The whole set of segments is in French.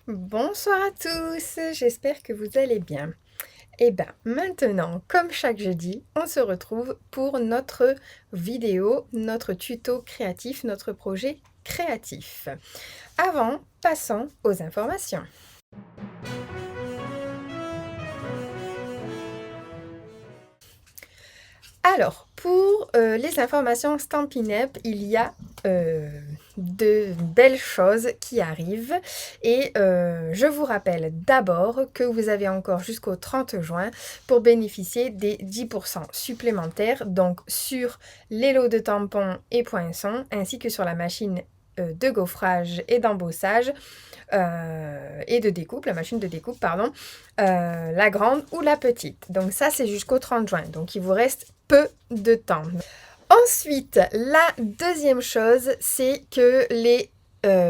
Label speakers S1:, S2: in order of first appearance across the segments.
S1: Bonsoir à tous, j'espère que vous allez bien. Et bien maintenant, comme chaque jeudi, on se retrouve pour notre vidéo, notre tuto créatif, notre projet créatif. Avant, passons aux informations. Alors, pour les informations Stampin' Up, il y a de belles choses qui arrivent et je vous rappelle d'abord que vous avez encore jusqu'au 30 juin pour bénéficier des 10% supplémentaires donc sur les lots de tampons et poinçons ainsi que sur la machine de gaufrage et d'embossage et de découpe, la machine de découpe, pardon, la grande ou la petite. Donc ça, c'est jusqu'au 30 juin. Donc il vous reste peu de temps. Ensuite, la deuxième chose, c'est que les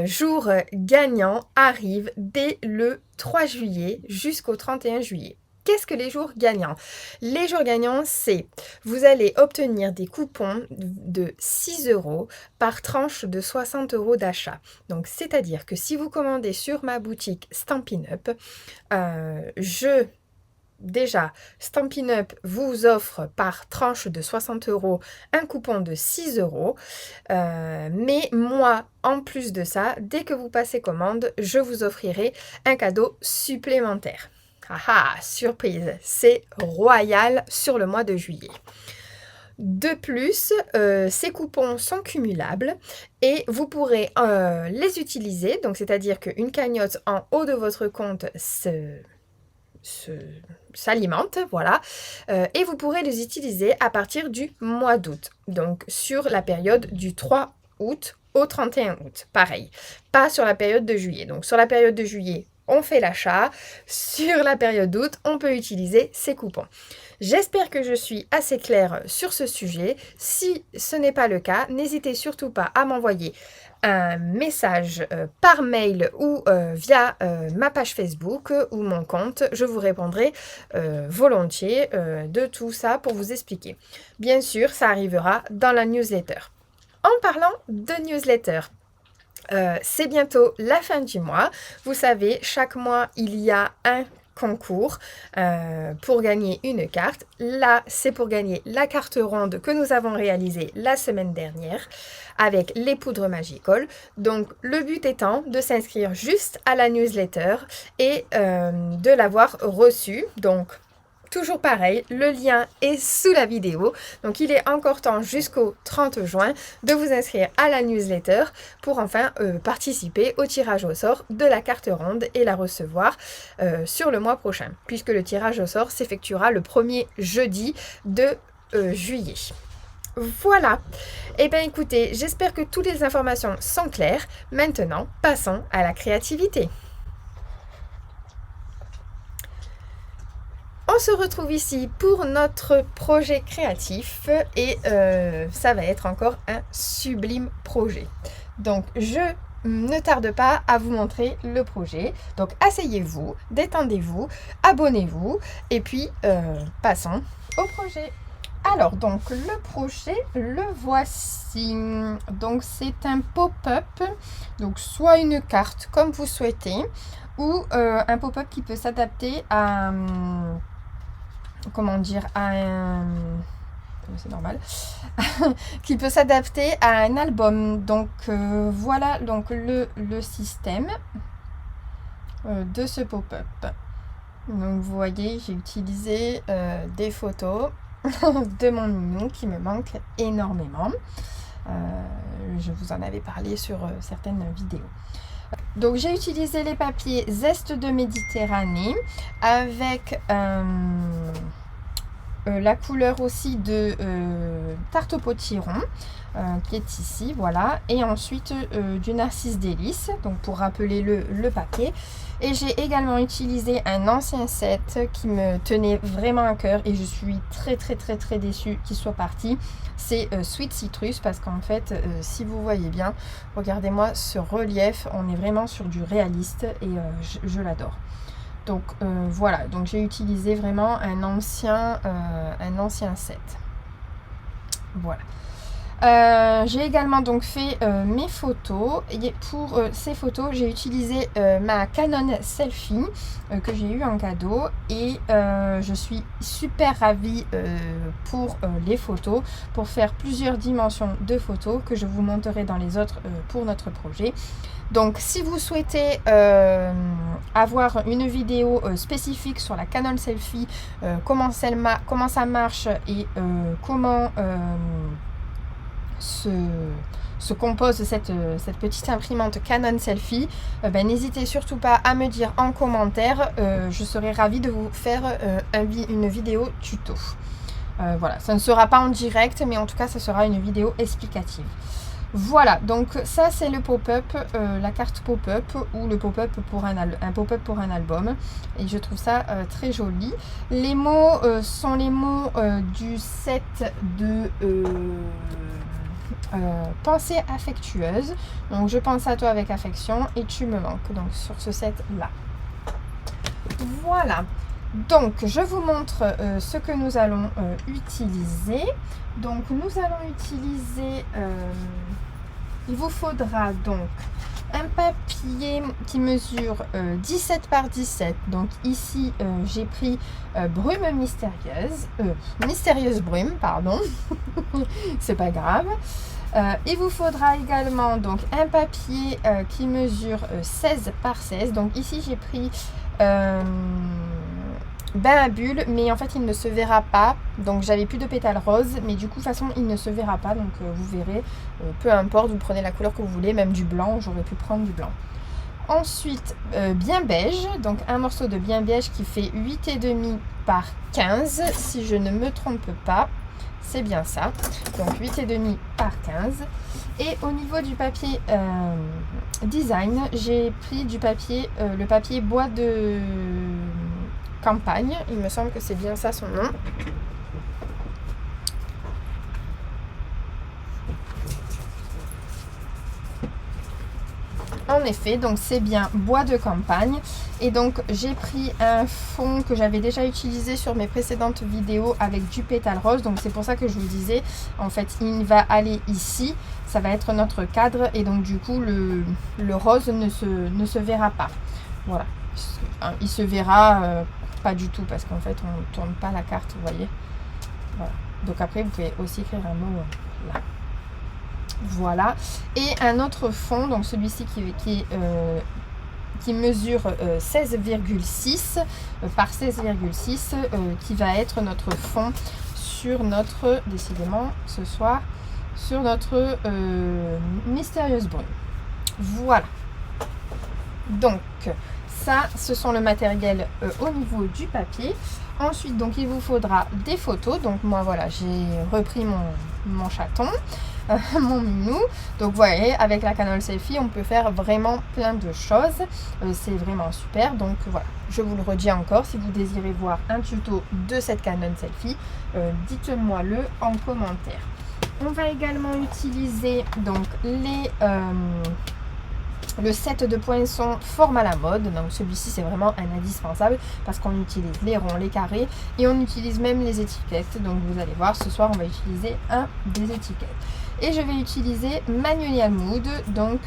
S1: jours gagnants arrivent dès le 3 juillet jusqu'au 31 juillet. Qu'est-ce que les jours gagnants? Les jours gagnants, c'est vous allez obtenir des coupons de 6 € par tranche de 60 € d'achat. Donc, c'est-à-dire que si vous commandez sur ma boutique Stampin' Up, Déjà, Stampin' Up vous offre par tranche de 60 € un coupon de 6 €. Mais moi, en plus de ça, dès que vous passez commande, je vous offrirai un cadeau supplémentaire. Ah ah, surprise, c'est royal sur le mois de juillet. De plus, ces coupons sont cumulables et vous pourrez les utiliser. Donc, c'est-à-dire qu'une cagnotte en haut de votre compte s'alimente, voilà, et vous pourrez les utiliser à partir du mois d'août, donc sur la période du 3 août au 31 août, pareil, pas sur la période de juillet. Donc sur la période de juillet, on fait l'achat, sur la période d'août, on peut utiliser ces coupons. J'espère que je suis assez claire sur ce sujet. Si ce n'est pas le cas, n'hésitez surtout pas à m'envoyer un message par mail ou via ma page Facebook ou mon compte. Je vous répondrai volontiers de tout ça pour vous expliquer. Bien sûr, ça arrivera dans la newsletter. En parlant de newsletter, c'est bientôt la fin du mois. Vous savez, chaque mois, il y a un concours pour gagner une carte. Là, c'est pour gagner la carte ronde que nous avons réalisée la semaine dernière avec les poudres Magical. Donc, le but étant de s'inscrire juste à la newsletter et de l'avoir reçue. Donc, toujours pareil, le lien est sous la vidéo. Donc, il est encore temps jusqu'au 30 juin de vous inscrire à la newsletter pour enfin participer au tirage au sort de la carte ronde et la recevoir sur le mois prochain, puisque le tirage au sort s'effectuera le premier jeudi de juillet. Voilà. Eh bien, écoutez, j'espère que toutes les informations sont claires. Maintenant, passons à la créativité. On se retrouve ici pour notre projet créatif et ça va être encore un sublime projet. Donc je ne tarde pas à vous montrer le projet. Donc asseyez-vous, détendez-vous, abonnez-vous et puis passons au projet. Alors donc le projet, le voici. Donc c'est un pop-up, donc soit une carte comme vous souhaitez ou un pop-up qui peut s'adapter à comment dire, à un... c'est normal, qui peut s'adapter à un album. Donc voilà donc le système de ce pop-up. Donc vous voyez, j'ai utilisé des photos de mon minou qui me manque énormément. Je vous en avais parlé sur certaines vidéos. Donc j'ai utilisé les papiers Zeste de Méditerranée avec la couleur aussi de tarte au potiron qui est ici, voilà, et ensuite du Narcisse Délice, donc pour rappeler le papier. Et j'ai également utilisé un ancien set qui me tenait vraiment à cœur et je suis très déçue qu'il soit parti. C'est Sweet Citrus parce qu'en fait, si vous voyez bien, regardez-moi ce relief, on est vraiment sur du réaliste et je l'adore. Donc voilà, donc j'ai utilisé vraiment un ancien set. Voilà. J'ai également donc fait mes photos et pour ces photos j'ai utilisé ma Canon Selfie que j'ai eu en cadeau et je suis super ravie pour les photos, pour faire plusieurs dimensions de photos que je vous montrerai dans les autres pour notre projet. Donc si vous souhaitez avoir une vidéo spécifique sur la Canon Selfie, comment ça marche et comment se compose cette petite imprimante Canon Selfie, n'hésitez surtout pas à me dire en commentaire, je serai ravie de vous faire une vidéo tuto. Voilà, ça ne sera pas en direct, mais en tout cas, ça sera une vidéo explicative. Voilà, donc ça c'est le pop-up, la carte pop-up ou le pop-up pour un pop-up pour un album. Et je trouve ça très joli. Les mots sont les mots du set de pensée affectueuse. Donc je pense à toi avec affection et tu me manques. Donc sur ce set là. Voilà. Donc je vous montre ce que nous allons utiliser. Donc nous allons utiliser, il vous faudra donc un papier qui mesure 17 par 17. Donc ici j'ai pris brume mystérieuse, mystérieuse brume, pardon. C'est pas grave. Il vous faudra également donc un papier qui mesure 16 par 16. Donc ici j'ai pris bain à bulles, mais en fait il ne se verra pas. Donc j'avais plus de pétales roses, mais du coup de toute façon il ne se verra pas. Donc vous verrez, peu importe, vous prenez la couleur que vous voulez, même du blanc, j'aurais pu prendre du blanc. Ensuite, bien beige, donc un morceau de bien beige qui fait 8,5 par 15, si je ne me trompe pas. C'est bien ça, donc 8,5 par 15. Et au niveau du papier design, j'ai pris du papier, le papier bois de campagne, il me semble que c'est bien ça son nom. En effet, donc c'est bien bois de campagne. Et donc j'ai pris un fond que j'avais déjà utilisé sur mes précédentes vidéos avec du pétale rose. Donc c'est pour ça que je vous disais, en fait il va aller ici, ça va être notre cadre. Et donc du coup le rose ne se verra pas. Voilà, il se verra pas du tout parce qu'en fait on ne tourne pas la carte, vous voyez. Voilà. Donc après vous pouvez aussi écrire un mot là. Voilà, et un autre fond, donc celui-ci qui mesure 16,6 par 16,6 qui va être notre fond sur notre, décidément ce soir, sur notre mystérieuse brume. Voilà, donc ça ce sont le matériel au niveau du papier. Ensuite donc il vous faudra des photos. Donc moi voilà, j'ai repris mon chaton, mon minou. Donc vous voyez, avec la Canon Selfie on peut faire vraiment plein de choses, c'est vraiment super. Donc voilà, je vous le redis encore, si vous désirez voir un tuto de cette Canon Selfie, dites-moi le en commentaire. On va également utiliser donc le set de poinçons forme à la mode. Donc celui-ci c'est vraiment un indispensable parce qu'on utilise les ronds, les carrés et on utilise même les étiquettes. Donc vous allez voir, ce soir on va utiliser des étiquettes. Et je vais utiliser Magnolia Mood. Donc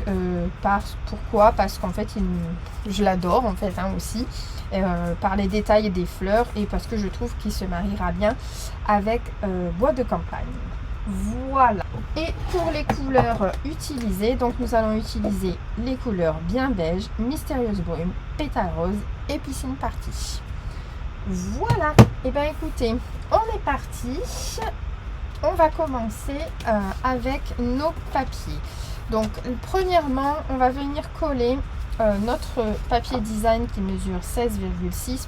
S1: pourquoi? Parce qu'en fait je l'adore en fait aussi, par les détails des fleurs et parce que je trouve qu'il se mariera bien avec bois de campagne. Voilà. Et pour les couleurs utilisées, donc nous allons utiliser les couleurs bien beige, mystérieuse brume, pétale rose et piscine party. Voilà. Et bien écoutez, on est parti. On va commencer avec nos papiers. Donc premièrement, on va venir coller notre papier design qui mesure 16,6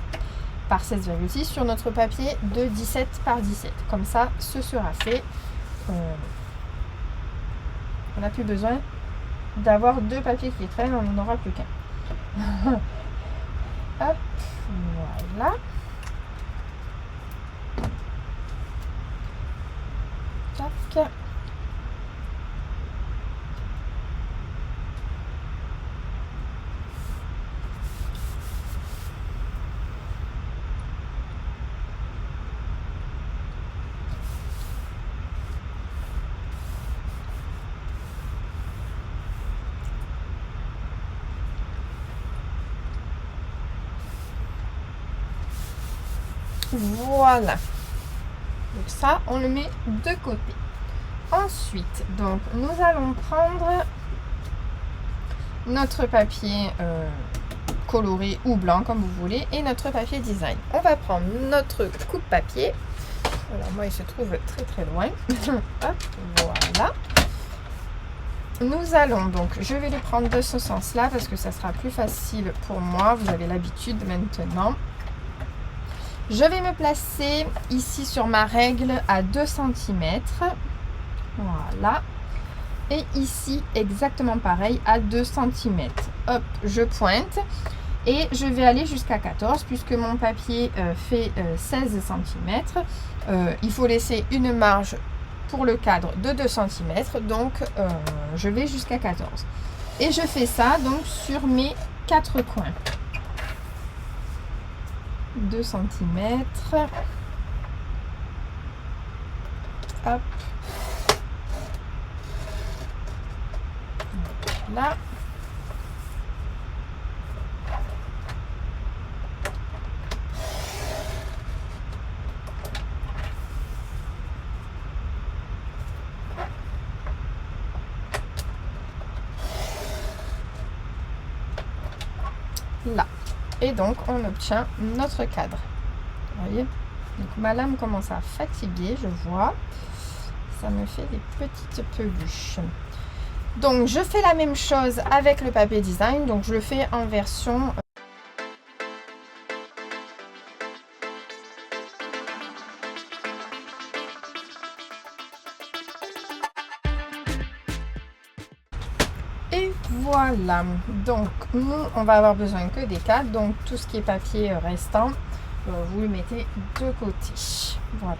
S1: par 16,6 sur notre papier de 17 par 17. Comme ça, ce sera fait. On n'a plus besoin d'avoir deux papiers qui traînent, on n'en aura plus qu'un. Hop, voilà. Tac. Voilà. Donc ça, on le met de côté. Ensuite, donc, nous allons prendre notre papier coloré ou blanc, comme vous voulez, et notre papier design. On va prendre notre coupe-papier. Alors, moi, il se trouve très, très loin. Hop, voilà. Nous allons donc, je vais le prendre de ce sens-là parce que ça sera plus facile pour moi. Vous avez l'habitude maintenant. Je vais me placer ici sur ma règle à 2 cm. Voilà. Et ici, exactement pareil, à 2 cm. Hop, je pointe. Et je vais aller jusqu'à 14 puisque mon papier fait 16 cm. Il faut laisser une marge pour le cadre de 2 cm. Donc, je vais jusqu'à 14. Et je fais ça donc sur mes 4 coins. 2 cm. Hop. Là. Là. Et donc, on obtient notre cadre. Vous voyez? Donc, ma lame commence à fatiguer, je vois. Ça me fait des petites peluches. Donc, je fais la même chose avec le papier design. Donc, je le fais en version... Et voilà, donc nous on va avoir besoin que des 4, donc tout ce qui est papier restant, vous le mettez de côté. Voilà.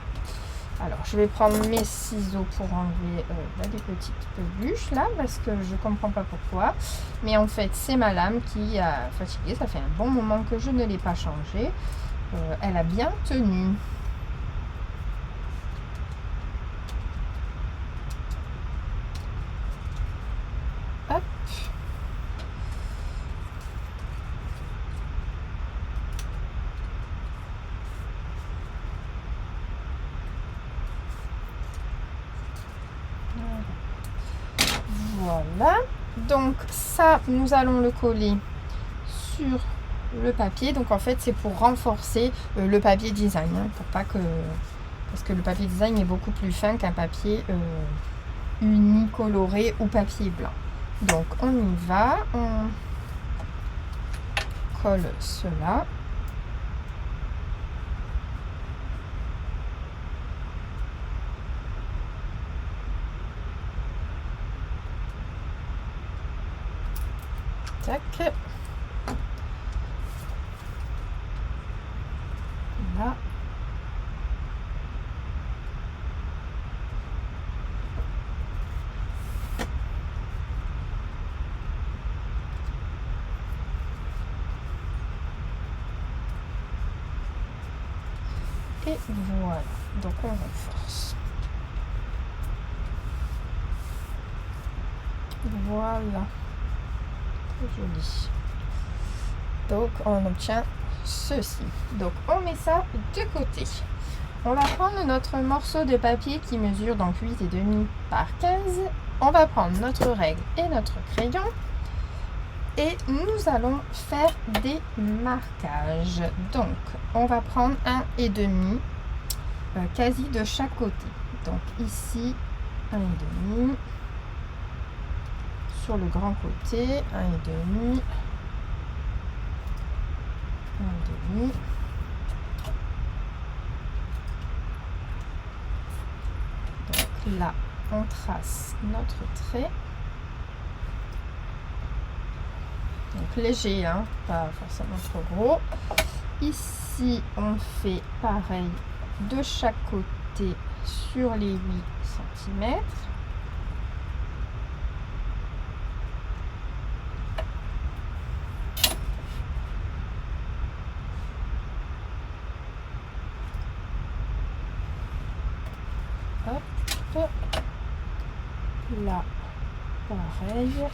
S1: Alors je vais prendre mes ciseaux pour enlever des petites peluches là, parce que je comprends pas pourquoi. Mais en fait c'est ma lame qui a fatigué, ça fait un bon moment que je ne l'ai pas changée. Elle a bien tenu. Hop. Voilà, donc ça nous allons le coller sur le papier. Donc en fait c'est pour renforcer le papier design, hein, pour pas que, parce que le papier design est beaucoup plus fin qu'un papier unicoloré ou papier blanc. Donc on y va, on colle cela. Tac. Là. Et voilà, donc on renforce. Voilà, très joli. Donc on obtient ceci. Donc on met ça de côté. On va prendre notre morceau de papier qui mesure donc 8,5 par 15. On va prendre notre règle et notre crayon. Et nous allons faire des marquages. Donc, on va prendre 1,5 quasi de chaque côté. Donc ici, 1,5. Sur le grand côté, 1,5. 1,5. Donc là, on trace notre trait. Donc léger, hein, pas forcément trop gros. Ici, on fait pareil de chaque côté sur les 8 cm. Hop. Là, pareil.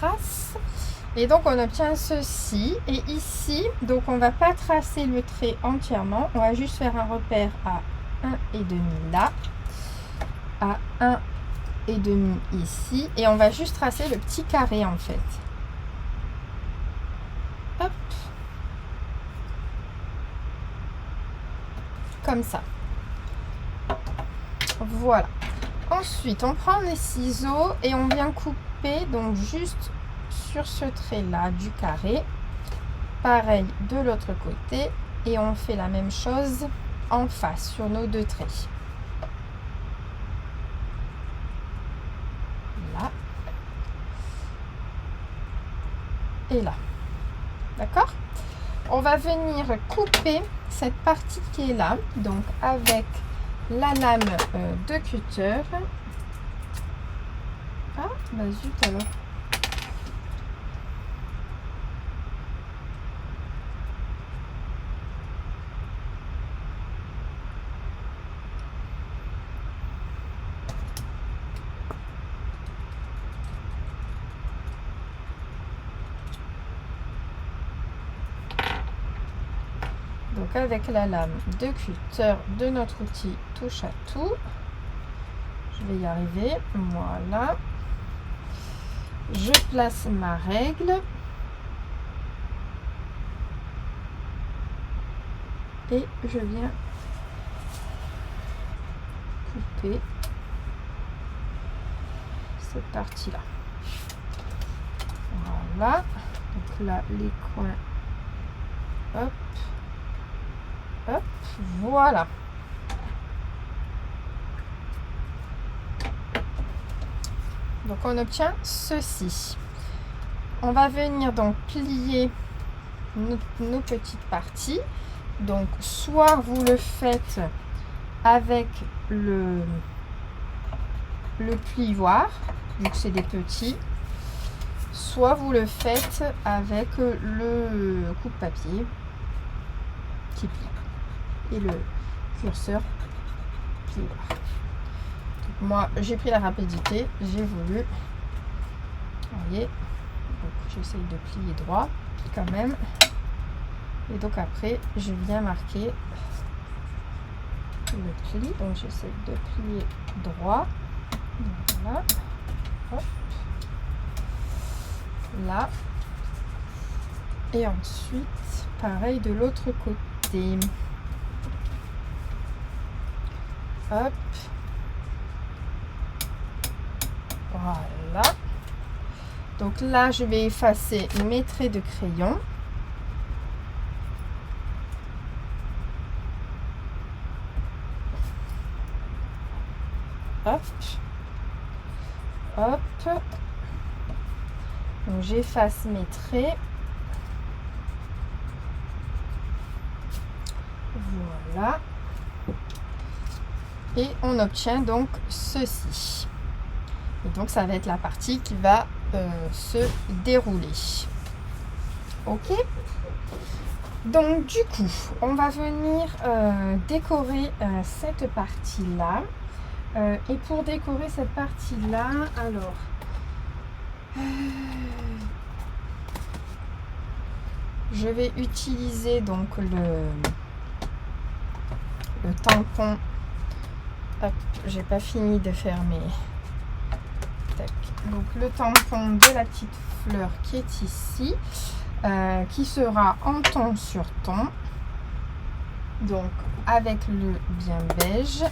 S1: trace. Et donc on obtient ceci. Et ici, donc on va pas tracer le trait entièrement. On va juste faire un repère à 1,5 là. À 1,5 ici. Et on va juste tracer le petit carré en fait. Hop. Comme ça. Voilà. Ensuite, on prend les ciseaux et on vient couper donc juste sur ce trait là du carré. Pareil de l'autre côté et on fait la même chose en face sur nos deux traits. Là et là. D'accord? On va venir couper cette partie qui est là, donc avec la lame de cutter. Ah, bah zut alors. Donc avec la lame de cutter de notre outil touche à tout, je vais y arriver, voilà. Je place ma règle et je viens couper cette partie là. Voilà, donc là les coins, hop. Hop, voilà. Donc on obtient ceci. On va venir donc plier nos petites parties. Donc soit vous le faites avec le plioir, vu que c'est des petits, soit vous le faites avec le coupe-papier qui plie. Et le curseur plioir. Donc moi j'ai pris la rapidité, j'ai voulu, vous voyez, donc j'essaye de plier droit quand même, et donc après je viens marquer le pli, donc j'essaie de plier droit, voilà, hop, là, et ensuite pareil de l'autre côté. Hop. Voilà. Donc là, je vais effacer mes traits de crayon. Hop. Hop. Donc j'efface mes traits. Voilà. Et on obtient donc ceci. Et donc ça va être la partie qui va se dérouler. Ok. Donc du coup, on va venir décorer cette partie-là. Et pour décorer cette partie-là, alors... je vais utiliser donc le tampon. Hop, j'ai pas fini de faire mes... Tac. Donc le tampon de la petite fleur qui est ici, qui sera en ton sur ton, donc avec le bien beige,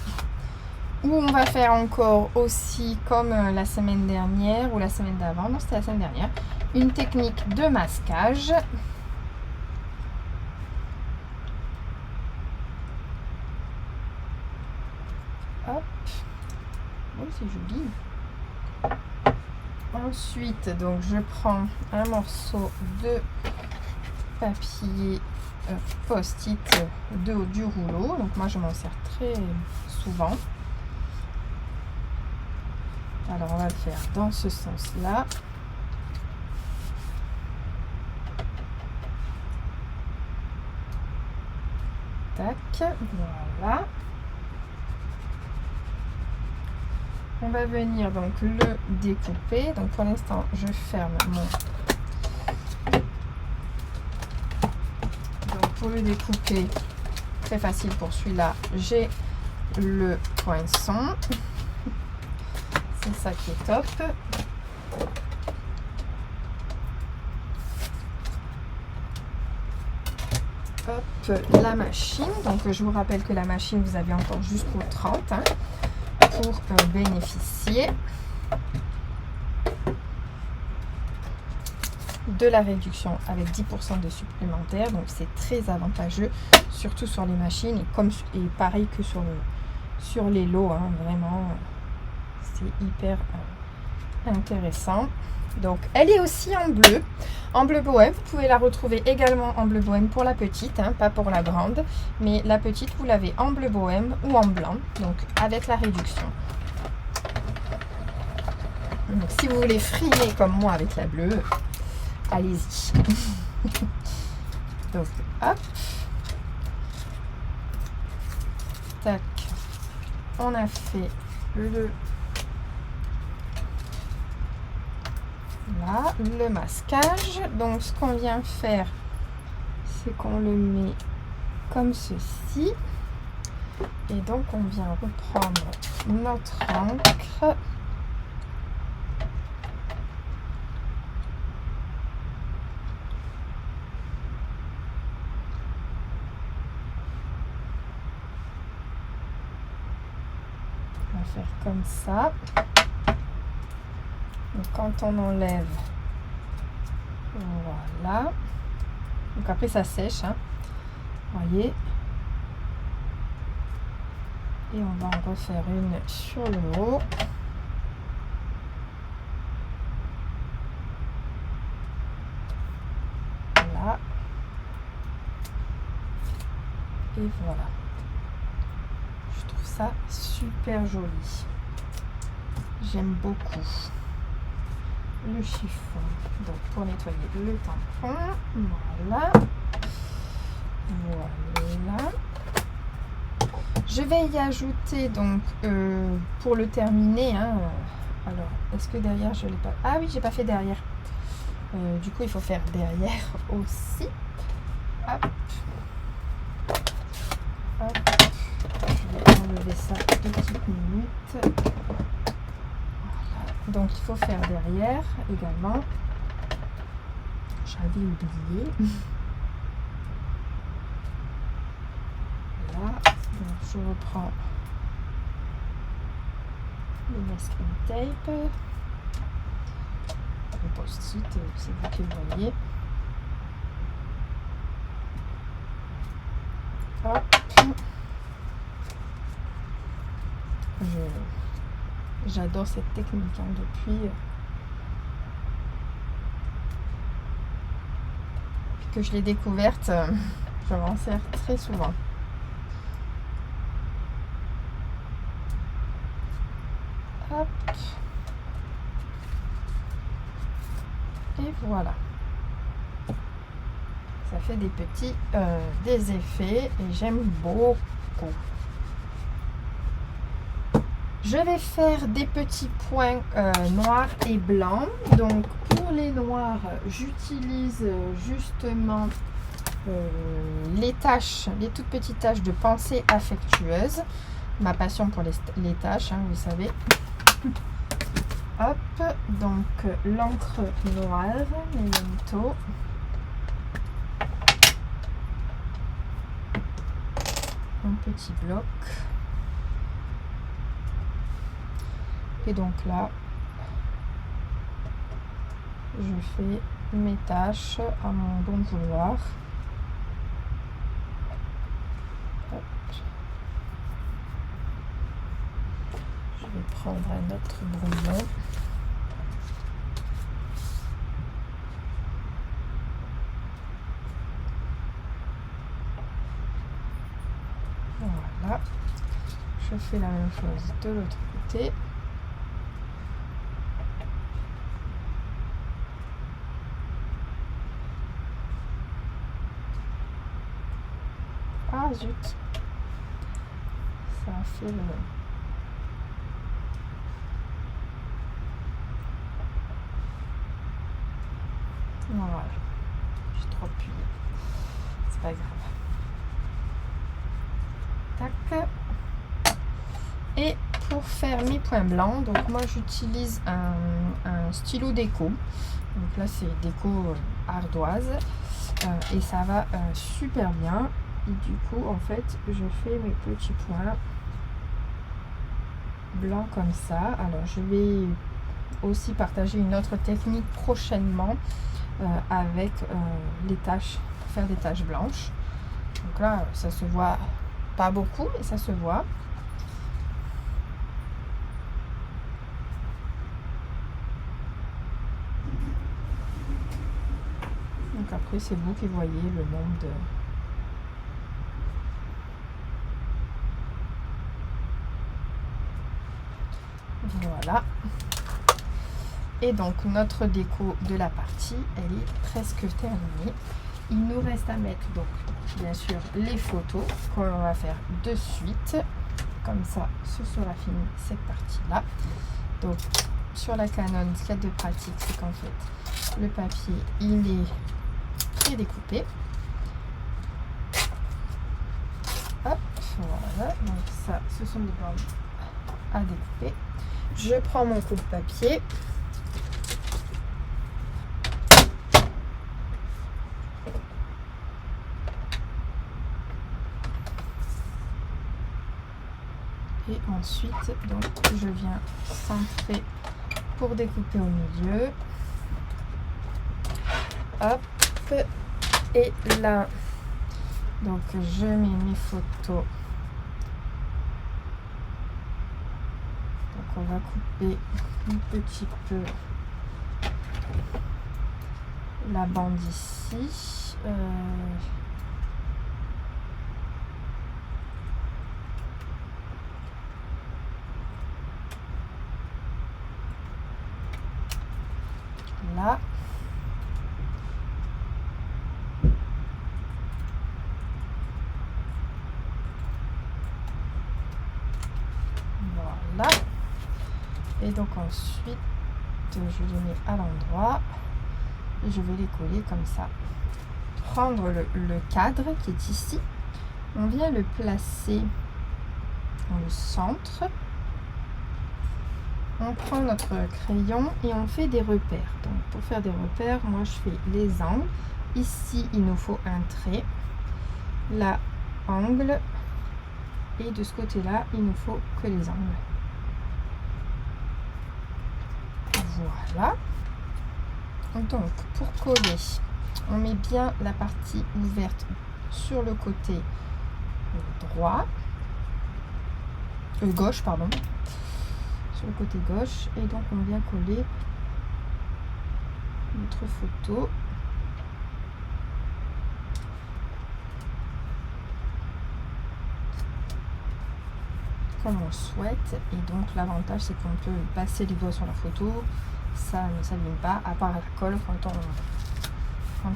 S1: où on va faire encore aussi comme la semaine dernière ou la semaine d'avant, non c'était la semaine dernière, une technique de masquage. Hop, oh, c'est joli. Ensuite, donc je prends un morceau de papier post-it du rouleau. Donc moi je m'en sers très souvent. Alors on va le faire dans ce sens-là. Tac, voilà. on va venir donc le découper. Donc pour l'instant, je ferme mon... Donc pour le découper, très facile pour celui-là, j'ai le poinçon. C'est ça qui est top. Hop, la machine. Donc je vous rappelle que la machine, vous avez encore jusqu'au 30 hein, pour bénéficier de la réduction avec 10% de supplémentaire. Donc c'est très avantageux, surtout sur les machines et pareil que sur les lots. Hein, vraiment, c'est hyper intéressant. Donc elle est aussi en bleu bohème. Vous pouvez la retrouver également en bleu bohème pour la petite, hein, pas pour la grande, mais la petite vous l'avez en bleu bohème ou en blanc, donc avec la réduction. Donc si vous voulez frimer comme moi avec la bleue, allez-y. Donc hop, tac, on a fait le masquage. Donc ce qu'on vient faire, c'est qu'on le met comme ceci et donc on vient reprendre notre encre on va faire comme ça. Donc quand on enlève, voilà, donc après ça sèche, hein, voyez, et on va en refaire une sur le haut. Voilà, et voilà, je trouve ça super joli, j'aime beaucoup le chiffon. Donc pour nettoyer le tampon, voilà, je vais y ajouter donc pour le terminer hein, alors est-ce que derrière je l'ai pas, ah oui j'ai pas fait derrière, du coup il faut faire derrière aussi. Hop, hop, je vais enlever ça 2 petites minutes. Donc il faut faire derrière également. J'avais oublié. Voilà. Donc je reprends le masking tape. Le post-it, c'est vous qui le voyez. Hop. J'adore cette technique hein, depuis que je l'ai découverte, je m'en sers très souvent. Hop. Et voilà. Ça fait des effets et j'aime beaucoup. Je vais faire des petits points noirs et blancs. Donc pour les noirs, j'utilise justement les taches, les toutes petites taches de pensée affectueuse. Ma passion pour les taches, hein, vous savez. Hop, donc l'encre noire, Memento. Un petit bloc. Et donc là, je fais mes tâches à mon bon vouloir. Hop. Je vais prendre un autre brouillon. Voilà. Je fais la même chose de l'autre côté. Ah zut, ça a fait le... Voilà, j'ai trop appuyé, c'est pas grave. Tac. Et pour faire mes points blancs, donc moi j'utilise un stylo déco. Donc là c'est déco ardoise et ça va super bien. Et du coup en fait je fais mes petits points blancs comme ça. Alors je vais aussi partager une autre technique prochainement avec les taches, pour faire des taches blanches. Donc là ça se voit pas beaucoup mais ça se voit. Donc après c'est vous qui voyez le nombre de... Voilà. Et donc notre déco de la partie, elle est presque terminée. Il nous reste à mettre donc bien sûr les photos qu'on va faire de suite. Comme ça, ce sera fini cette partie-là. Donc sur la Canon, ce qu'il y a de pratique, c'est qu'en fait le papier il est prédécoupé. Hop, voilà. Donc ça, ce sont des bandes à découper. Je prends mon coupe-papier. Et ensuite, donc, je viens centrer pour découper au milieu. Hop. Et là, donc je mets mes photos. Donc on va couper un petit peu la bande ici. Là. Voilà. Et donc ensuite, je les mets à l'endroit. Et je vais les coller comme ça. Prendre le cadre qui est ici. On vient le placer dans le centre. On prend notre crayon et on fait des repères. Donc pour faire des repères, moi je fais les angles. Ici, il nous faut un trait. Là, angle. Et de ce côté-là, il nous faut que les angles. Voilà. Donc pour coller, on met bien la partie ouverte sur le côté droit. Gauche, pardon. Sur le côté gauche. Et donc on vient coller notre photo. Comme on souhaite. Et donc l'avantage c'est qu'on peut passer les doigts sur la photo. Ça ne s'abîme pas, à part la colle quand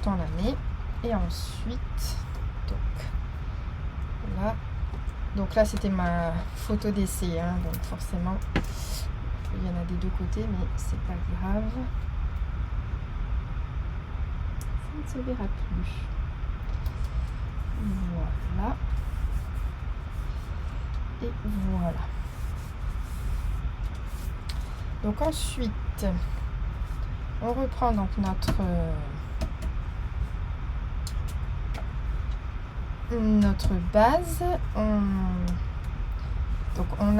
S1: on la met. Et ensuite, donc là c'était ma photo d'essai, hein, donc forcément il y en a des deux côtés, mais c'est pas grave, ça ne se verra plus. Voilà. Et voilà. Donc ensuite, on reprend donc notre base. Donc on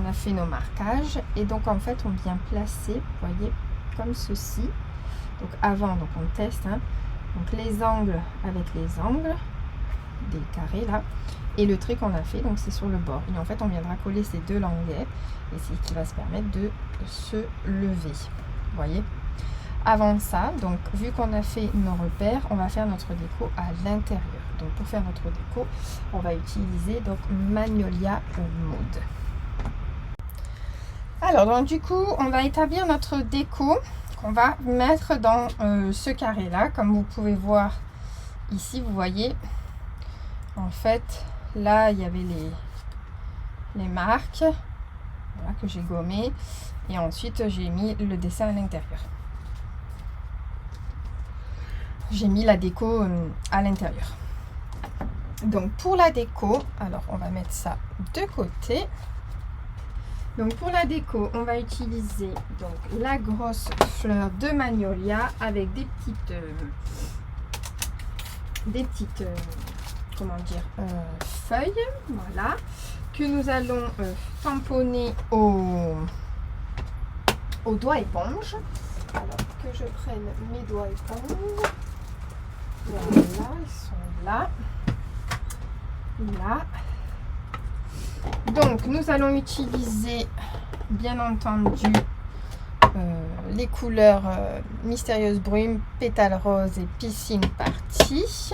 S1: a fait nos marquages et donc en fait on vient placer, vous voyez, comme ceci. Donc avant, donc on teste, hein, donc les angles avec les angles des carrés là. Et le trait qu'on a fait, donc c'est sur le bord. Et en fait, on viendra coller ces deux languettes. Et c'est ce qui va se permettre de se lever. Vous voyez? Avant ça, donc vu qu'on a fait nos repères, on va faire notre déco à l'intérieur. Donc pour faire notre déco, on va utiliser donc Magnolia Mode. Alors donc du coup, on va établir notre déco qu'on va mettre dans ce carré là. Comme vous pouvez voir ici, vous voyez, en fait, là il y avait les marques. voilà, que j'ai gommé. Et ensuite, j'ai mis le dessin à l'intérieur. J'ai mis la déco à l'intérieur. Donc pour la déco, alors on va mettre ça de côté. Donc pour la déco, on va utiliser donc la grosse fleur de magnolia avec des petites comment dire, feuilles, voilà, que nous allons tamponner au doigt éponge. Alors que je prenne mes doigts éponge. Voilà, ils sont là. Là. Donc, nous allons utiliser, bien entendu, les couleurs Mystérieuse Brume, Pétale Rose et Piscine Party.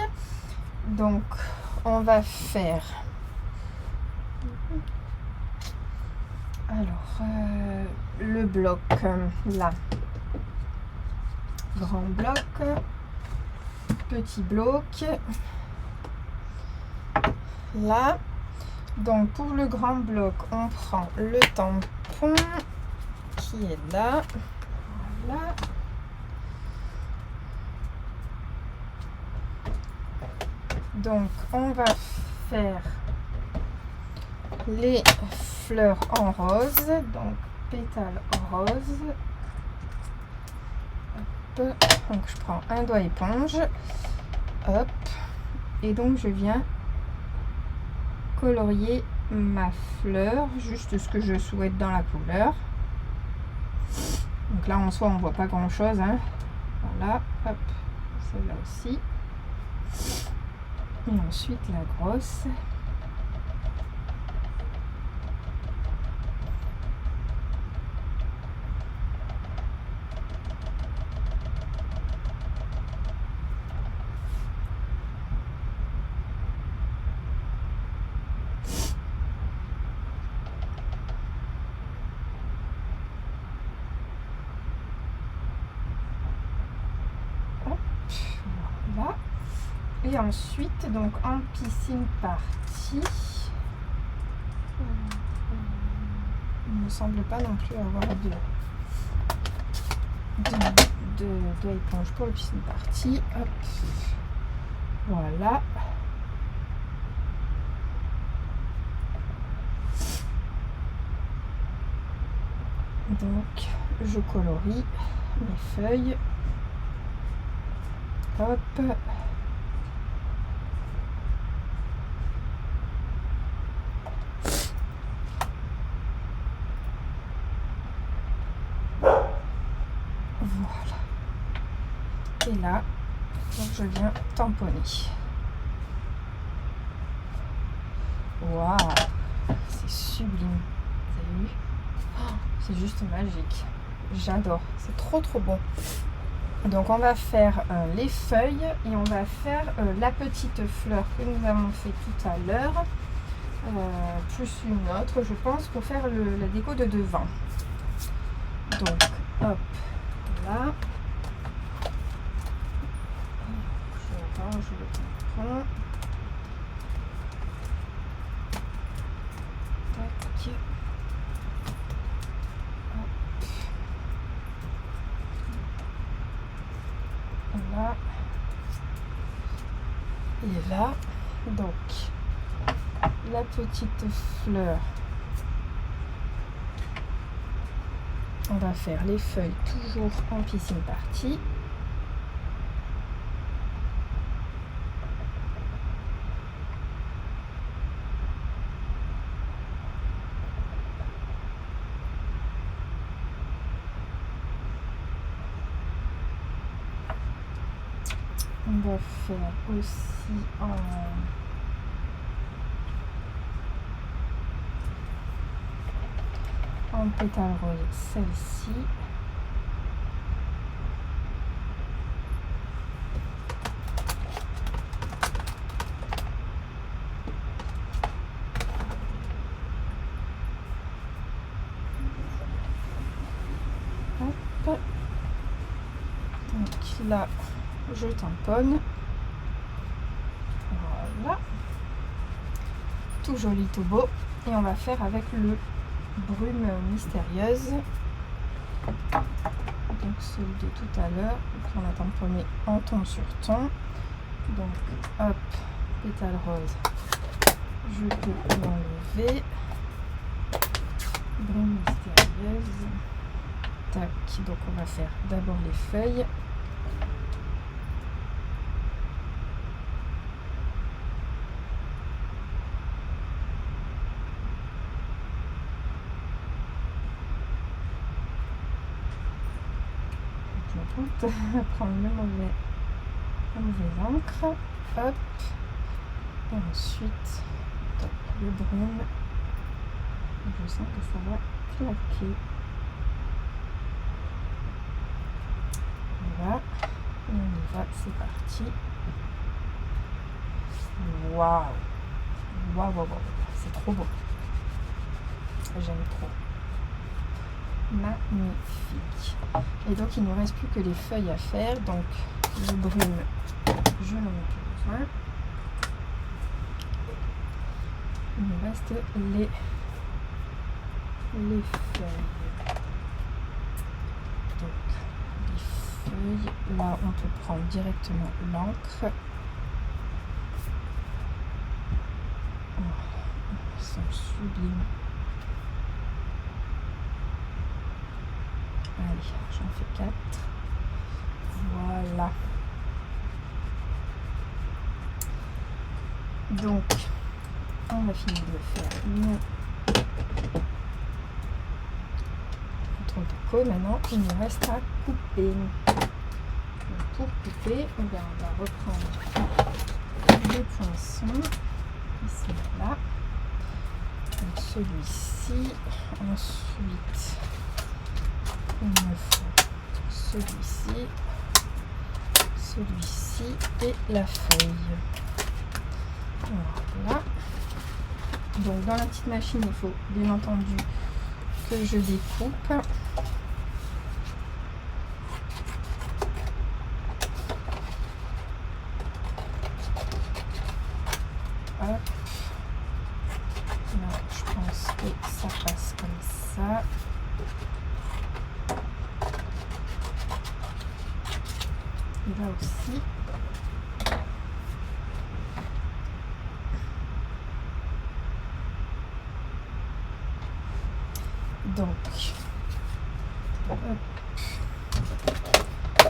S1: Donc, on va faire... Alors, le bloc, là. Grand bloc. Petit bloc. Là. Donc pour le grand bloc, on prend le tampon qui est là. Voilà. Donc on va faire les fleurs en rose. Donc pétales rose. Hop. Donc je prends un doigt éponge. Hop. Et donc je viens colorier ma fleur, juste ce que je souhaite dans la couleur. Donc là en soi on voit pas grand chose, hein. Voilà, hop, celle-là aussi. Et ensuite la grosse. Voilà. Et ensuite, donc en piscine party, il ne me semble pas non plus avoir de éponge pour le piscine party. Hop. Voilà. Donc, je colorie mes feuilles. Hop. Voilà. Et là, donc je viens tamponner. Waouh, c'est sublime. Vous avez vu? Oh, c'est juste magique. J'adore. C'est trop bon. Donc on va faire les feuilles et on va faire la petite fleur que nous avons fait tout à l'heure, plus une autre je pense pour faire la déco de devant. Donc hop, là, je range le tampon. Tac. Là et là, donc la petite fleur, on va faire les feuilles toujours en piscine party. On va faire aussi en pétale rose celle-ci. Hop. Donc là, je tamponne. Voilà. Tout joli, tout beau. Et on va faire avec le brume mystérieuse. Donc celui de tout à l'heure. On attend le premier en ton sur ton. Donc hop, pétale rose. Je peux l'enlever. Brume mystérieuse. Tac, donc on va faire d'abord les feuilles. Prendre le mauvais encre, hop, et ensuite donc, le brume, je sens que ça va claquer. Voilà, et on y va, c'est parti. Waouh, waouh, waouh, c'est trop beau, j'aime trop. Magnifique. Et donc il ne nous reste plus que les feuilles à faire. Donc le brume, je n'en ai plus besoin. Il nous reste les feuilles. Donc les feuilles, là on peut prendre directement l'encre. Oh, elles sont sublimes. Allez, j'en fais 4. Voilà. Donc, on va finir de faire notre déco. Maintenant, il nous reste à couper. Donc, pour couper, on va reprendre les poinçons qui sont là. Donc, celui-ci. Ensuite, il me faut celui-ci, celui-ci et la feuille. Voilà. Donc dans la petite machine, il faut bien entendu que je découpe. Hop. Là, je pense que ça passe comme ça. Là aussi. Donc, hop.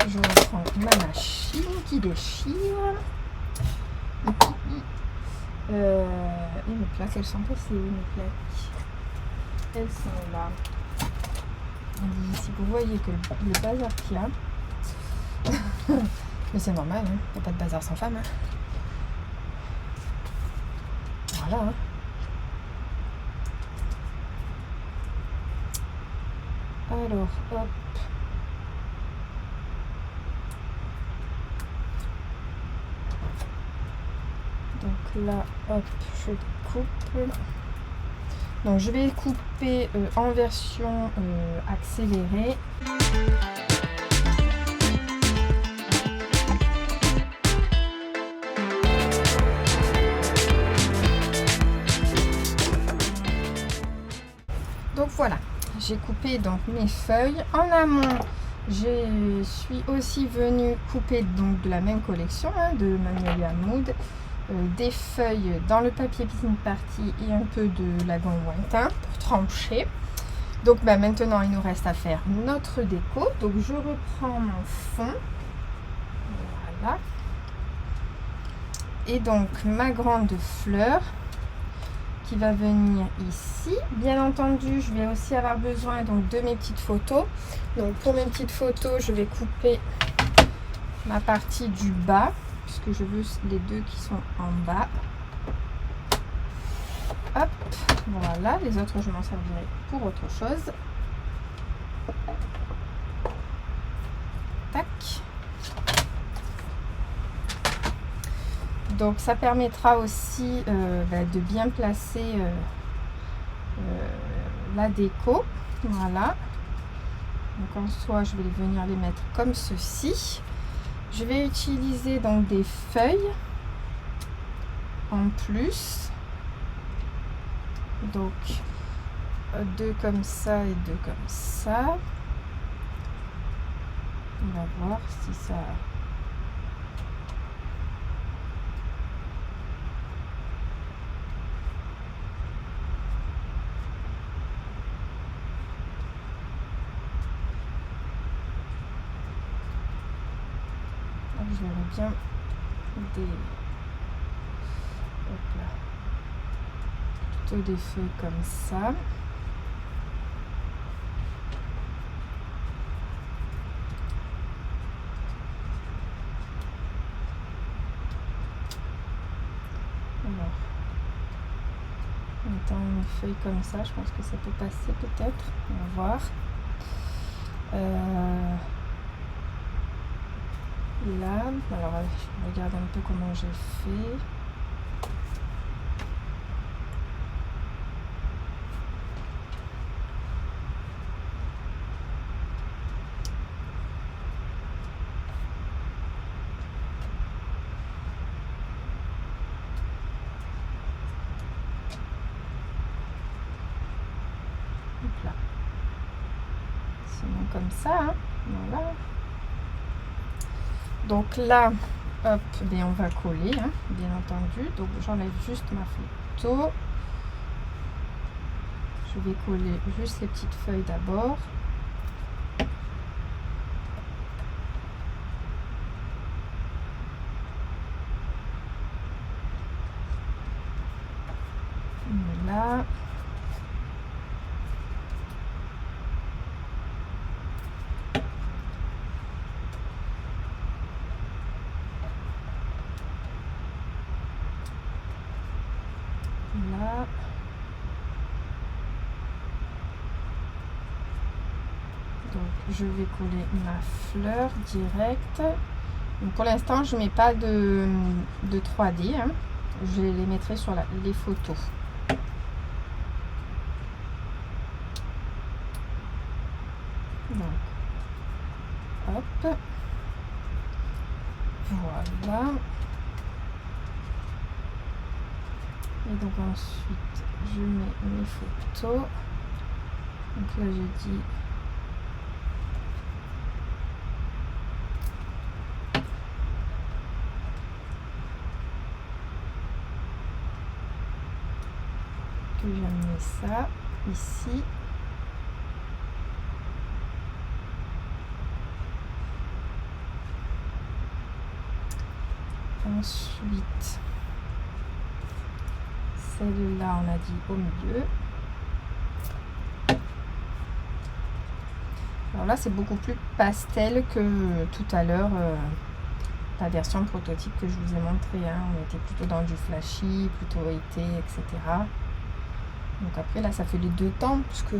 S1: Je reprends ma machine qui déchire. Et mes plaques, elles sont passées où mes plaques? Elles sont là. Si vous voyez que le bazar qu'il y a, mais c'est normal, hein. Il n'y a pas de bazar sans femme. Hein. Voilà. Hein. Alors, hop. Donc là, hop, je coupe. Donc je vais couper en version accélérée. Donc voilà, j'ai coupé donc mes feuilles. En amont, je suis aussi venue couper donc de la même collection hein, de Magnolia Mood des feuilles dans le papier Piscine Party et un peu de lagon lointain pour trancher. Donc maintenant il nous reste à faire notre déco. Donc je reprends mon fond. Voilà. Et donc ma grande fleur qui va venir ici. Bien entendu, je vais aussi avoir besoin donc de mes petites photos. Donc pour mes petites photos, je vais couper ma partie du bas puisque je veux les deux qui sont en bas. Hop, voilà, les autres je m'en servirai pour autre chose. Tac. Donc ça permettra aussi de bien placer la déco. Voilà. Donc en soi, je vais venir les mettre comme ceci. Je vais utiliser donc des feuilles en plus. Donc 2 comme ça et 2 comme ça. On va voir si ça... Je verrai bien des... Hop là. Plutôt des feuilles comme ça. Alors, en mettant une feuille comme ça, je pense que ça peut passer peut-être. On va voir. Là, alors je regarde un peu comment j'ai fait. Donc là. Sinon comme ça, hein. Voilà. Donc là, hop, bien on va coller, hein, bien entendu. Donc j'enlève juste ma photo. Je vais coller juste les petites feuilles d'abord. Là. Là. Donc je vais coller ma fleur direct. Donc pour l'instant je mets pas de 3D, hein. Je les mettrai sur les photos. Donc hop, voilà. Et donc ensuite je mets mes photos. Donc là j'ai dit que j'aime ça ici. Ensuite, celle-là, on a dit au milieu. Alors là, c'est beaucoup plus pastel que tout à l'heure, la version prototype que je vous ai montré. Hein. On était plutôt dans du flashy, plutôt été, etc. Donc après, là, ça fait les deux temps, puisque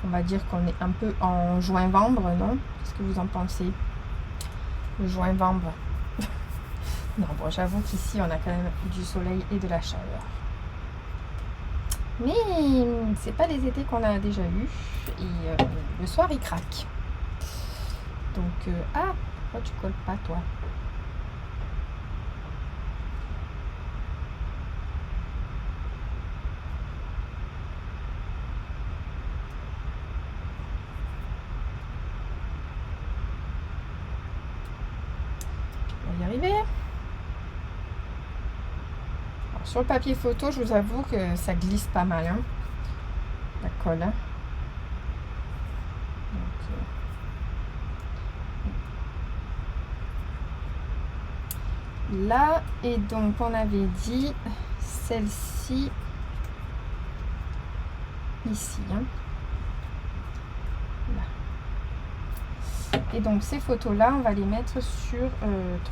S1: on va dire qu'on est un peu en juin-vembre, non? Qu'est-ce que vous en pensez? Le juin-vembre. Non, bon, j'avoue qu'ici, on a quand même du soleil et de la chaleur. Mais c'est pas les étés qu'on a déjà eu. Et le soir, il craque. Donc, ah, pourquoi tu colles pas, toi? On va y arriver. Alors, sur le papier photo, je vous avoue que ça glisse pas mal, hein, la colle. Hein. Là, et donc on avait dit celle-ci ici, hein. Là. Et donc ces photos là on va les mettre sur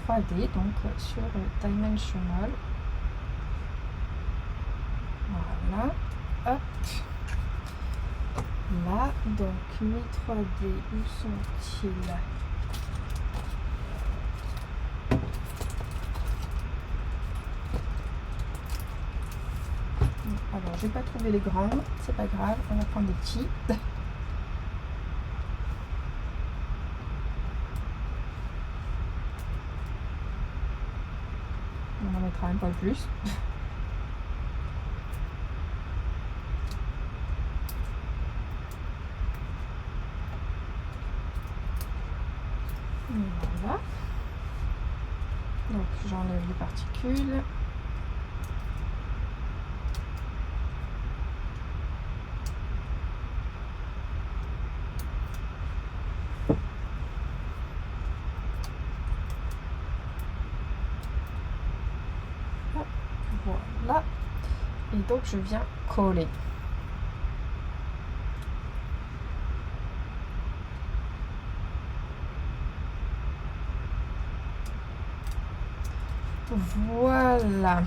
S1: 3D, donc sur Dimensional. Voilà, hop là, donc mes 3D, où sont-ils? Alors, je vais pas trouver les grands, c'est pas grave, on va prendre des petits. On en mettra un peu plus. Voilà. Donc j'enlève les particules. Voilà. Et donc je viens coller. Voilà.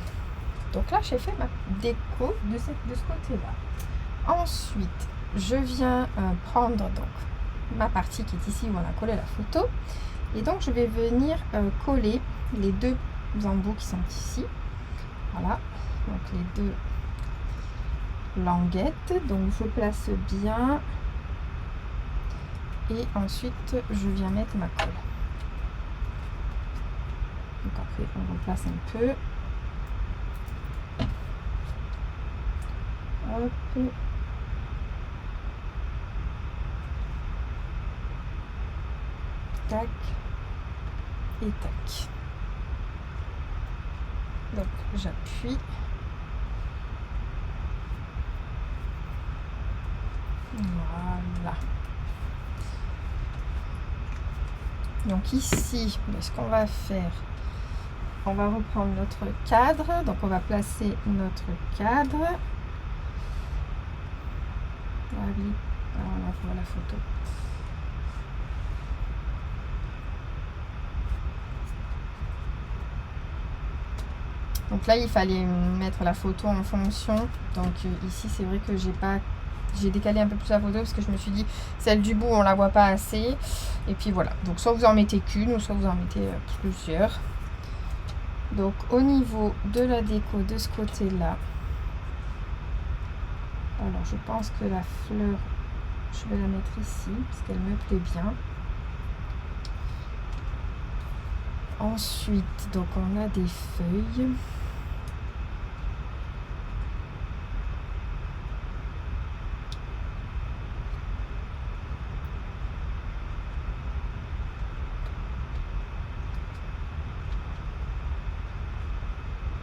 S1: Donc là, j'ai fait ma déco de ce côté-là. Ensuite, je viens prendre donc ma partie qui est ici où on a collé la photo. Et donc, je vais venir coller les deux embouts qui sont ici. Voilà. Donc, les deux languettes. Donc, je place bien. Et ensuite, je viens mettre ma colle. Donc, après, on replace un peu. Hop. Tac. Et tac. Donc, j'appuie. Voilà. Donc ici, ce qu'on va faire, on va reprendre notre cadre. Donc on va placer notre cadre. Ah oui, alors on voit la photo. Donc là, il fallait mettre la photo en fonction. Donc ici, c'est vrai que j'ai décalé un peu plus la photo parce que je me suis dit, celle du bout, on la voit pas assez. Et puis voilà. Donc soit vous en mettez qu'une ou soit vous en mettez plusieurs. Donc au niveau de la déco de ce côté-là, alors je pense que la fleur, je vais la mettre ici parce qu'elle me plaît bien. Ensuite, donc on a des feuilles.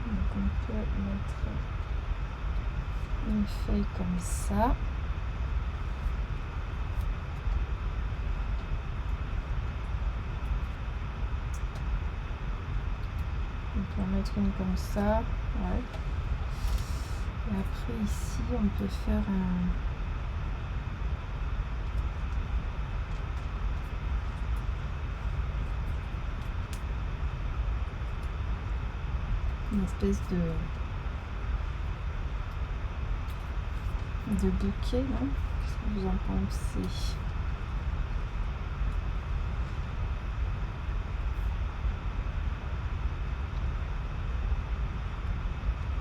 S1: Donc on peut mettre une feuille comme ça. On peut en mettre une comme ça. Ouais. Et après ici, on peut faire une espèce de bouquet, non? Qu'est-ce que vous en pensez?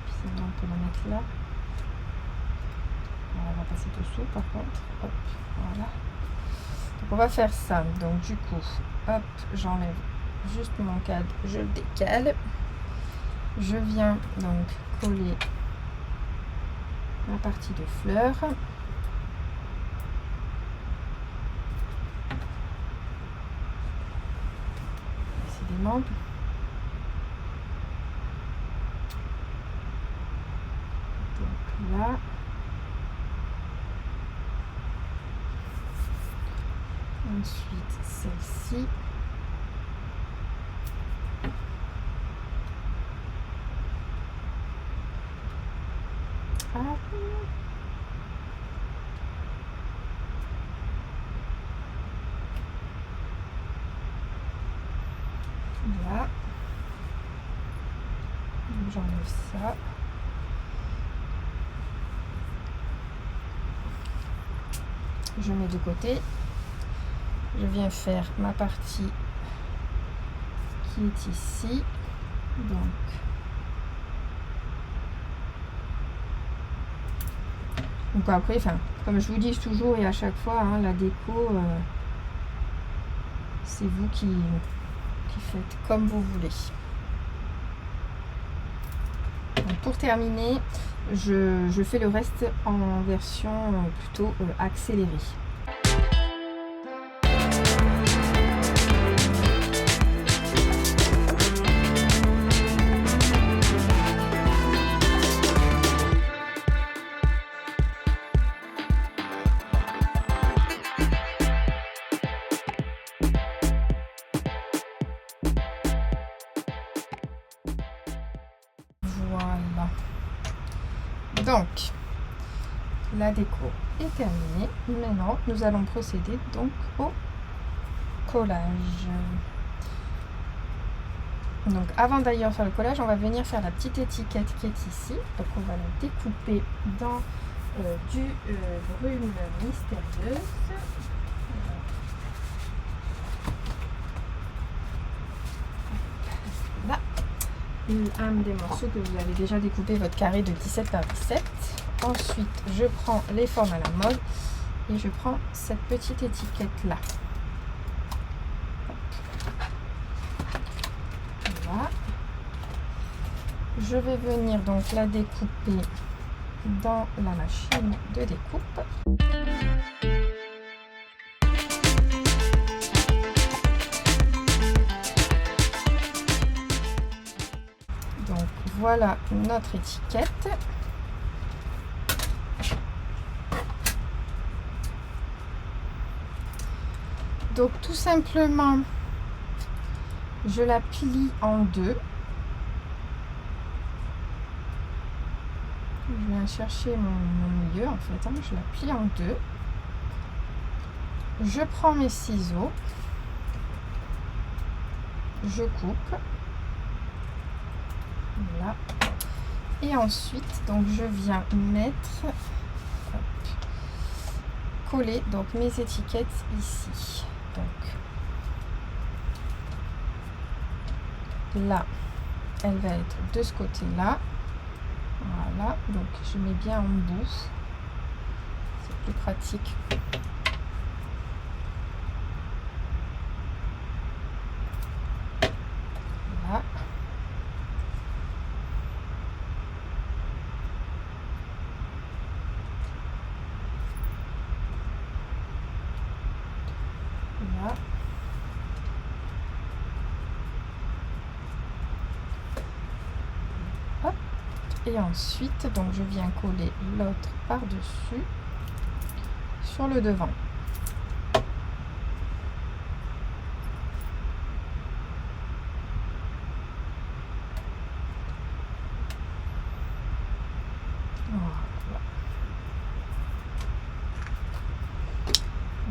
S1: Puis on peut la mettre là. On va passer dessous par contre. Hop, voilà. Donc on va faire ça. Donc du coup, hop, j'enlève juste mon cadre, je le décale. Je viens donc coller ma partie de fleurs. Décidément. Donc là. Ensuite, celle-ci. Ah. Là. J'enlève ça. Je mets de côté. Je viens faire ma partie qui est ici. Donc après, comme je vous dis toujours et à chaque fois, hein, la déco, c'est vous qui faites comme vous voulez. Donc pour terminer, je fais le reste en version plutôt accélérée. Donc, la déco est terminée. Maintenant, nous allons procéder donc au collage. Donc, avant d'ailleurs faire le collage, on va venir faire la petite étiquette qui est ici. Donc, on va la découper dans du brume mystérieuse. Là, un des morceaux que vous avez déjà découpé, votre carré de 17 par 17. Ensuite, je prends les formes à la mode et je prends cette petite étiquette là. Voilà. Je vais venir donc la découper dans la machine de découpe. Donc voilà notre étiquette. Donc tout simplement, je la plie en deux. Je viens chercher mon milieu en fait, hein. Je la plie en deux. Je prends mes ciseaux. Je coupe. Voilà. Et ensuite, donc je viens mettre, coller donc mes étiquettes ici. Donc là, elle va être de ce côté-là. Voilà, donc je mets bien en bout. C'est plus pratique. Voilà. Voilà. Hop. Et ensuite, donc je viens coller l'autre par-dessus sur le devant.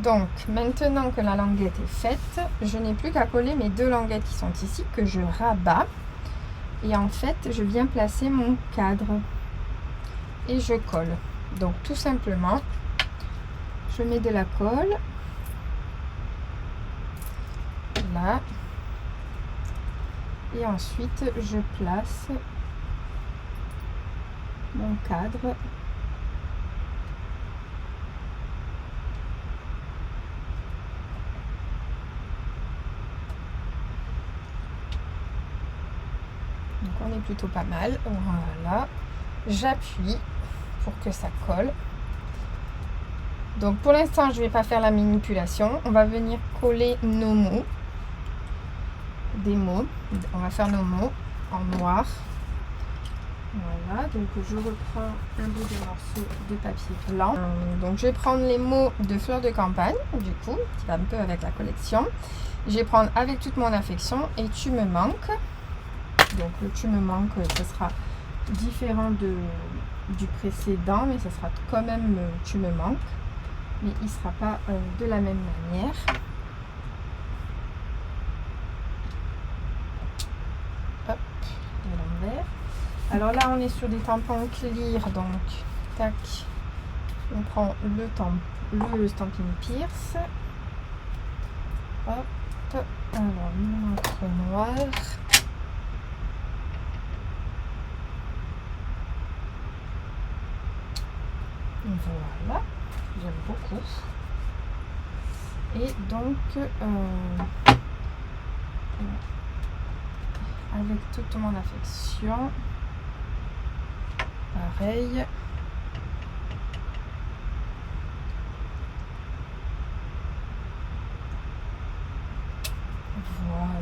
S1: Donc, maintenant que la languette est faite, je n'ai plus qu'à coller mes deux languettes qui sont ici, que je rabats. Et en fait, je viens placer mon cadre. Et je colle. Donc, tout simplement, je mets de la colle. Là. Et ensuite, je place mon cadre. Donc on est plutôt pas mal. Voilà. J'appuie pour que ça colle. Donc pour l'instant, je ne vais pas faire la manipulation. On va venir coller nos mots. Des mots. On va faire nos mots en noir. Voilà. Donc je reprends un bout de morceau de papier blanc. Donc je vais prendre les mots de Fleurs de Campagne, du coup, qui va un peu avec la collection. Je vais prendre Avec toute mon affection et Tu me manques. Donc le Tu me manques, ce sera différent du précédent, mais ce sera quand même Tu me manques, mais il ne sera pas de la même manière. Hop, de l'envers. Alors là on est sur des tampons clear, donc tac, on prend le Stampin' Pierce. Hop, alors notre noir. Voilà, j'aime beaucoup. Et donc, avec toute mon affection, pareil.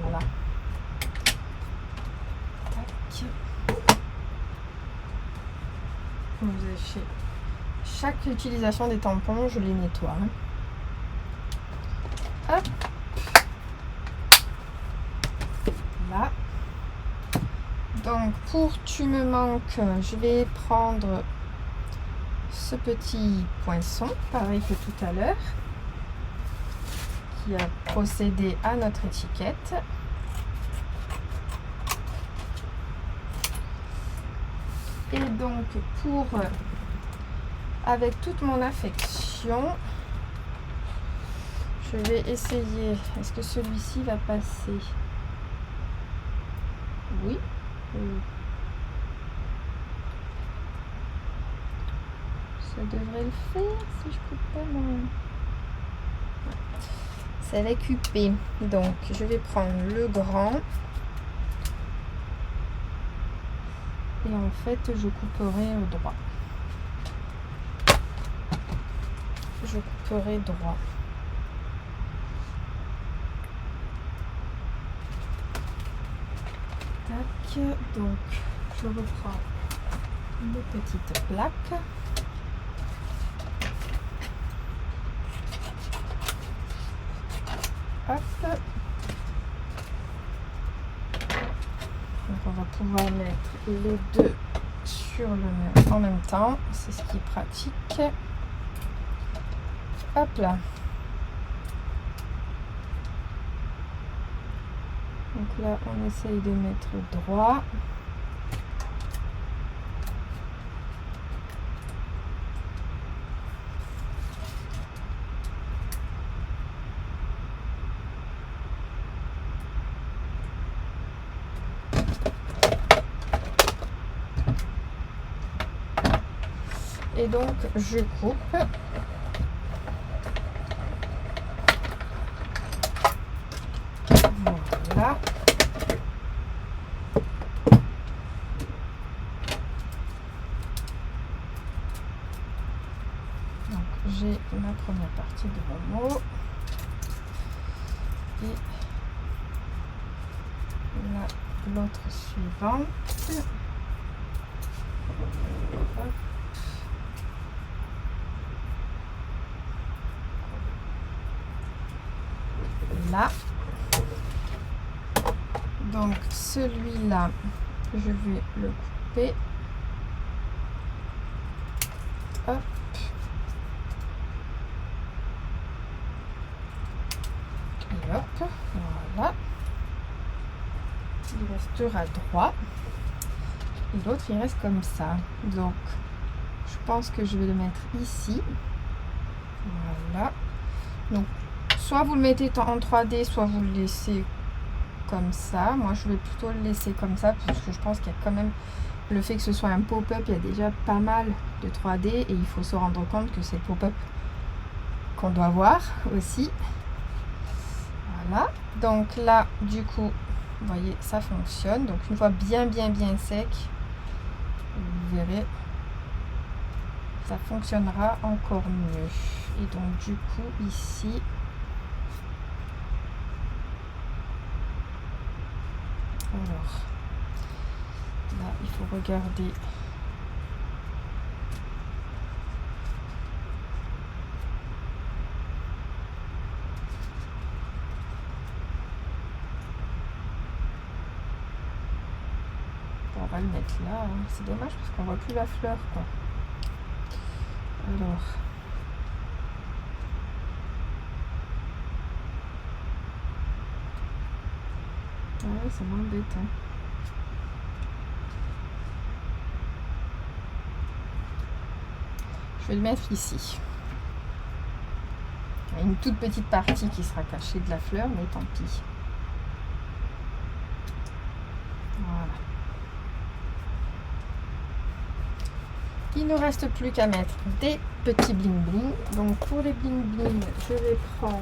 S1: Voilà. Tac. Vous avez chaque utilisation des tampons, je les nettoie. Hop. Là. Donc pour Tu me manques, je vais prendre ce petit poinçon, pareil que tout à l'heure, qui a procédé à notre étiquette. Et donc pour, avec toute mon affection, je vais essayer, est-ce que celui-ci va passer? Oui. Ça devrait le faire si je coupe pas mon... Ça va couper. Donc je vais prendre le grand. Et en fait je couperai droit. Je couperai droit. Tac. Donc je reprends les petites plaques. Hop. Donc on va pouvoir mettre les deux sur le même en même temps. C'est ce qui est pratique. Hop là. Donc là on essaye de mettre droit. Et donc je coupe. Voilà. Donc j'ai ma première partie de mon mot. Et là l'autre suivante. Hop. Là. Donc celui-là, je vais le couper. Hop. Et hop. Voilà. Il restera droit. Et l'autre, il reste comme ça. Donc, je pense que je vais le mettre ici. Voilà. Donc, soit vous le mettez en 3D, soit vous le laissez comme ça. Moi, je vais plutôt le laisser comme ça parce que je pense qu'il y a quand même le fait que ce soit un pop-up, il y a déjà pas mal de 3D et il faut se rendre compte que c'est le pop-up qu'on doit voir aussi. Voilà. Donc là, du coup, vous voyez, ça fonctionne. Donc une fois bien sec, vous verrez, ça fonctionnera encore mieux. Et donc du coup, ici, alors, là, il faut regarder. On va le mettre là. Hein. C'est dommage parce qu'on voit plus la fleur, quoi. Alors. Ouais, ça m'embête. Hein. Je vais le mettre ici. Il y a une toute petite partie qui sera cachée de la fleur, mais tant pis. Voilà. Il ne reste plus qu'à mettre des petits bling bling. Donc pour les bling bling, je vais prendre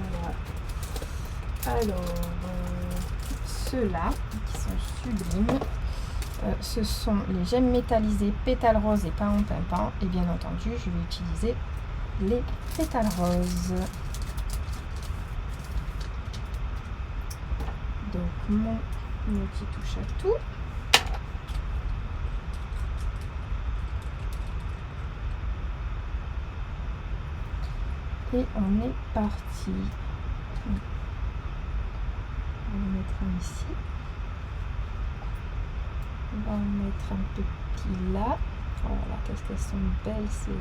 S1: alors ceux-là qui sont sublimes. Ce sont les gemmes métallisées pétales roses et pain en pimpant. Et bien entendu, je vais utiliser les pétales roses. Donc mon outil touche à tout. Et on est parti. On va le mettre un ici. On va en mettre un petit là. Voilà, qu'est-ce qu'elles sont belles ces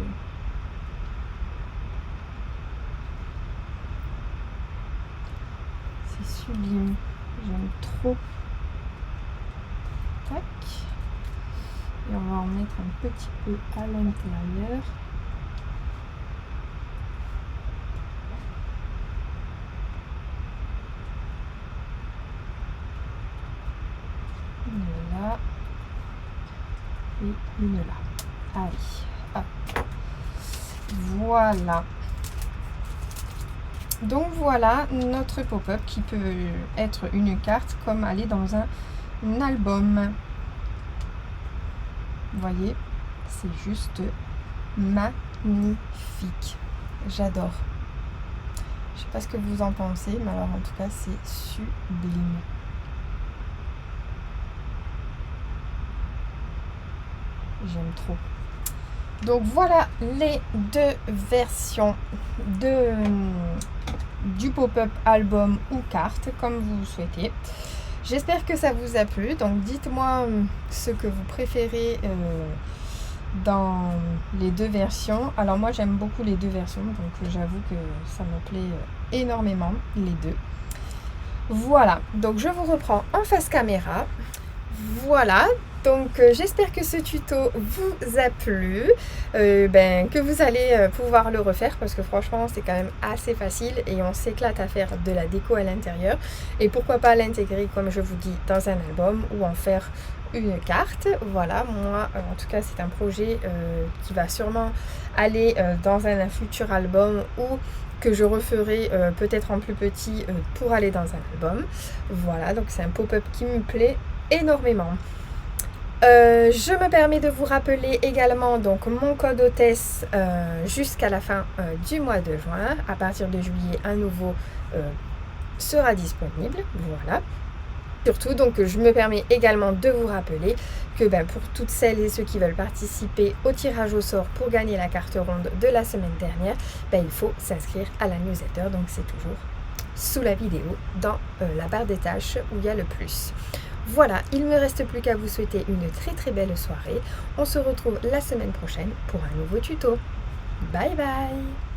S1: sublime. J'aime trop. Tac. Et on va en mettre un petit peu à l'intérieur. Une là. Et une là. Allez, hop. Voilà. Donc voilà notre pop-up qui peut être une carte comme aller dans un album. Vous voyez, c'est juste magnifique. J'adore. Je sais pas ce que vous en pensez, mais alors en tout cas c'est sublime. J'aime trop. Donc voilà les deux versions du pop-up album ou carte, comme vous souhaitez. J'espère que ça vous a plu. Donc dites-moi ce que vous préférez dans les deux versions. Alors moi j'aime beaucoup les deux versions, donc j'avoue que ça me plaît énormément les deux. Voilà, donc je vous reprends en face caméra. Voilà, donc j'espère que ce tuto vous a plu, que vous allez pouvoir le refaire parce que franchement c'est quand même assez facile et on s'éclate à faire de la déco à l'intérieur. Et pourquoi pas l'intégrer comme je vous dis dans un album ou en faire une carte. Voilà, moi en tout cas c'est un projet qui va sûrement aller dans un futur album ou que je referai peut-être en plus petit pour aller dans un album. Voilà, donc c'est un pop-up qui me plaît énormément. Je me permets de vous rappeler également donc mon code hôtesse jusqu'à la fin du mois de juin. À partir de juillet, un nouveau sera disponible. Voilà. Surtout, donc je me permets également de vous rappeler que pour toutes celles et ceux qui veulent participer au tirage au sort pour gagner la carte ronde de la semaine dernière, il faut s'inscrire à la newsletter. Donc c'est toujours sous la vidéo dans la barre des tâches où il y a le plus. Voilà, il ne me reste plus qu'à vous souhaiter une très très belle soirée. On se retrouve la semaine prochaine pour un nouveau tuto. Bye bye!